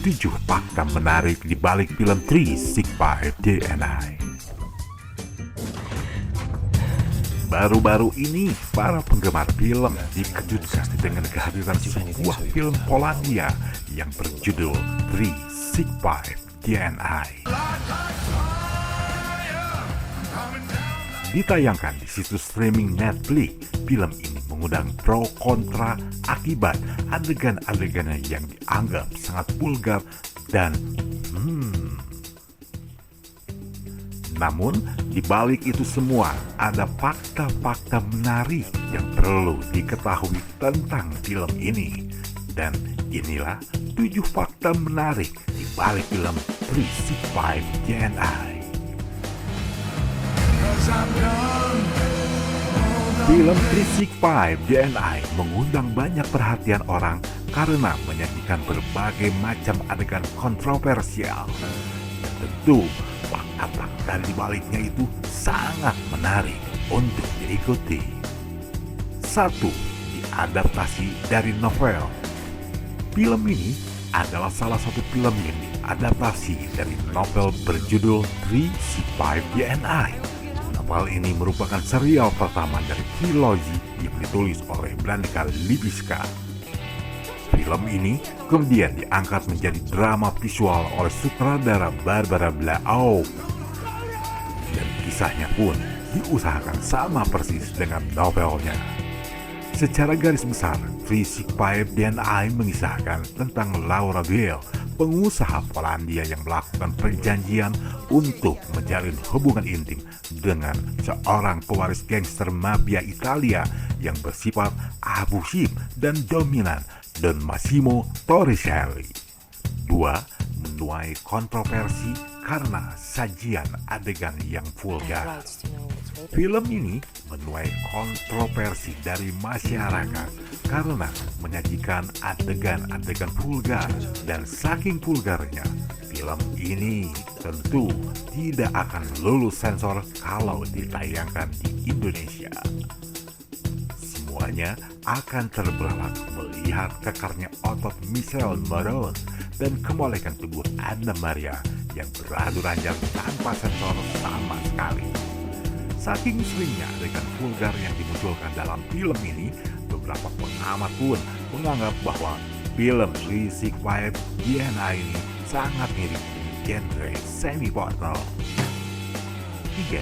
7 fakta menarik di balik film 365 DNI. Baru-baru ini, para penggemar film dikejutkan dengan kehadiran sebuah film Polandia yang berjudul 365 DNI. Ditayangkan di situs streaming Netflix, film ini mengundang pro kontra akibat adegan-adegannya yang dianggap sangat vulgar dan Namun, di balik itu semua, ada fakta-fakta menarik yang perlu diketahui tentang film ini. Dan inilah 7 fakta menarik di balik film 365 DNI. Film 365 DNI mengundang banyak perhatian orang karena menyajikan berbagai macam adegan kontroversial. Dan tentu, fakta-fakta di baliknya itu sangat menarik untuk diikuti. 1. Diadaptasi dari novel. Film ini adalah salah satu film yang diadaptasi dari novel berjudul 365 DNI. Novel ini merupakan serial pertama dari trilogi yang ditulis oleh Blanka Lipiska. Film ini kemudian diangkat menjadi drama visual oleh sutradara Barbara Blau. Dan kisahnya pun diusahakan sama persis dengan novelnya. Secara garis besar, 365 DNI mengisahkan tentang Laura Biel, pengusaha Polandia yang melakukan perjanjian untuk menjalin hubungan intim dengan seorang pewaris gangster mafia Italia yang bersifat abusif dan dominan, Don Massimo Torricelli. 2. Menuai kontroversi karena sajian adegan yang vulgar. Film ini menuai kontroversi dari masyarakat karena menyajikan adegan-adegan vulgar, dan saking vulgarnya, film ini tentu tidak akan lulus sensor kalau ditayangkan di Indonesia. Semuanya akan terbelalak melihat kekarnya otot Michelle Morone dan kemolekan tubuh Anna Maria yang beradu ranjang tanpa sensor sama sekali. Saking seringnya adegan vulgar yang dimunculkan dalam film ini, beberapa pengamat pun menganggap bahwa film 365 DNI ini sangat mirip dengan genre semi-porno. 3.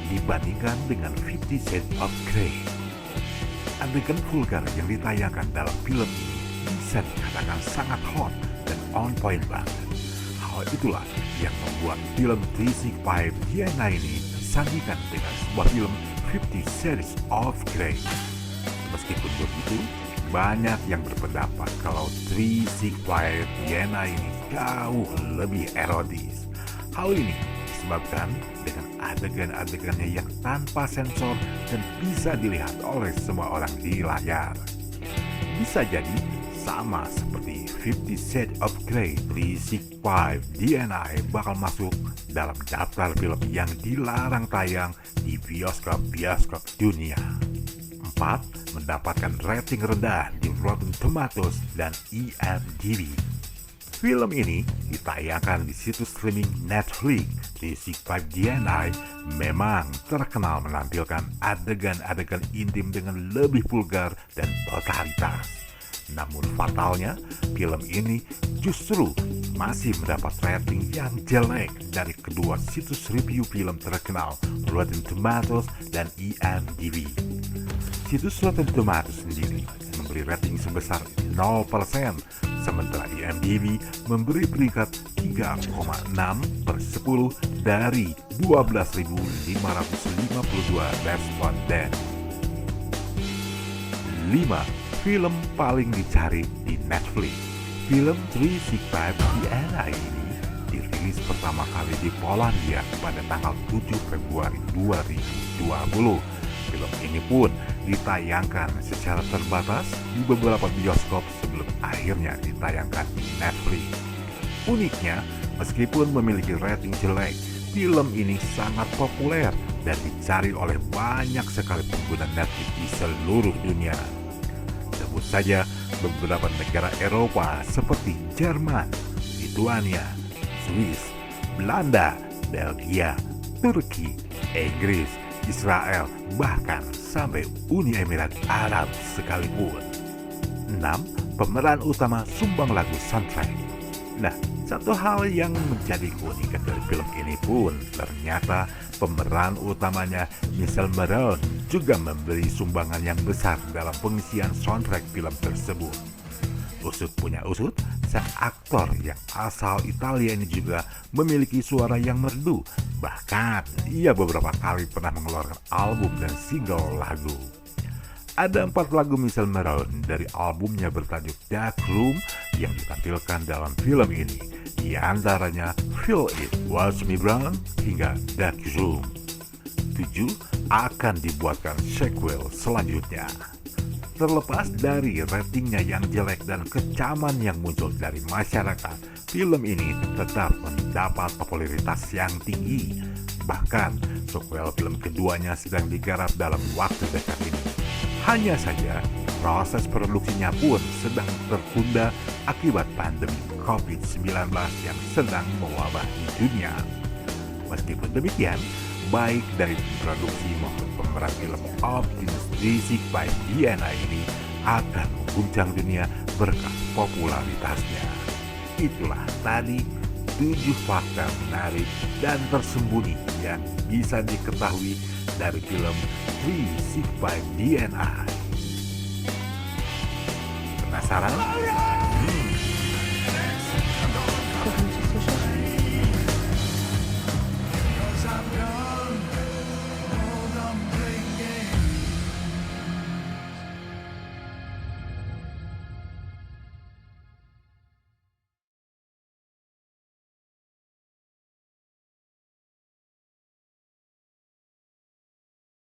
Dibandingkan dengan 50 Shades of Grey. Adegan vulgar yang ditayangkan dalam film ini bisa dikatakan sangat hot dan on point banget. Hal itulah yang membuat film 365 DNI ini disandingkan dengan sebuah film 50 Shades of Grey. Meskipun begitu, banyak yang berpendapat kalau 365 DNI ini jauh lebih erotis. Hal ini disebabkan dengan adegan-adegannya yang tanpa sensor dan bisa dilihat oleh semua orang di layar. Bisa jadi sama seperti 50 Shades of Grey, 365 DNI bakal masuk dalam daftar film yang dilarang tayang di bioskop-bioskop dunia. 4. Mendapatkan rating rendah di Rotten Tomatoes dan IMDb. Film ini ditayangkan di situs streaming Netflix. 365 DNI memang terkenal menampilkan adegan-adegan intim dengan lebih vulgar dan totalitas. Namun fatalnya, film ini justru masih mendapat rating yang jelek dari kedua situs review film terkenal, Rotten Tomatoes dan IMDb. Situs Rotten Tomatoes sendiri memberi rating sebesar 0%, sementara IMDb memberi peringkat 3,6/10 dari 12.552 responden. 5. Film paling dicari di Netflix. Film 365 DNI ini dirilis pertama kali di Polandia pada tanggal 7 Februari 2020. Film ini pun ditayangkan secara terbatas di beberapa bioskop sebelum akhirnya ditayangkan di Netflix. Uniknya, meskipun memiliki rating jelek, film ini sangat populer dan dicari oleh banyak sekali pengguna Netflix di seluruh dunia. Sebut saja beberapa negara Eropa seperti Jerman, Lituania, Swiss, Belanda, Belgia, Turki, Inggris, Israel, bahkan sampai Uni Emirat Arab sekalipun. 6. Pemeran utama sumbang lagu soundtrack. Nah, satu hal yang menjadi keunikan dari film ini pun ternyata pemeran utamanya Michelle Morrone juga memberi sumbangan yang besar dalam pengisian soundtrack film tersebut. Usut punya usut, sang aktor yang asal Italia ini juga memiliki suara yang merdu. Bahkan ia beberapa kali pernah mengeluarkan album dan single lagu. Ada 4 lagu Michelle Morrone dari albumnya bertajuk Dark Room yang ditampilkan dalam film ini. Di antaranya Feel It, Watch Me Burn, hingga Dark Room. 7. Akan dibuatkan sequel selanjutnya. Terlepas dari ratingnya yang jelek dan kecaman yang muncul dari masyarakat, film ini tetap mendapat popularitas yang tinggi. Bahkan, sequel film keduanya sedang digarap dalam waktu dekat ini. Hanya saja, proses produksinya pun sedang tertunda akibat pandemi COVID-19 yang sedang mewabah di dunia. Meskipun demikian, baik dari produksi maupun pemeran film Optimus by DNA ini akan mengguncang dunia berkat popularitasnya. Itulah tadi 7 fakta menarik dan tersembunyi yang bisa diketahui dari film 365 DNA. Penasaran?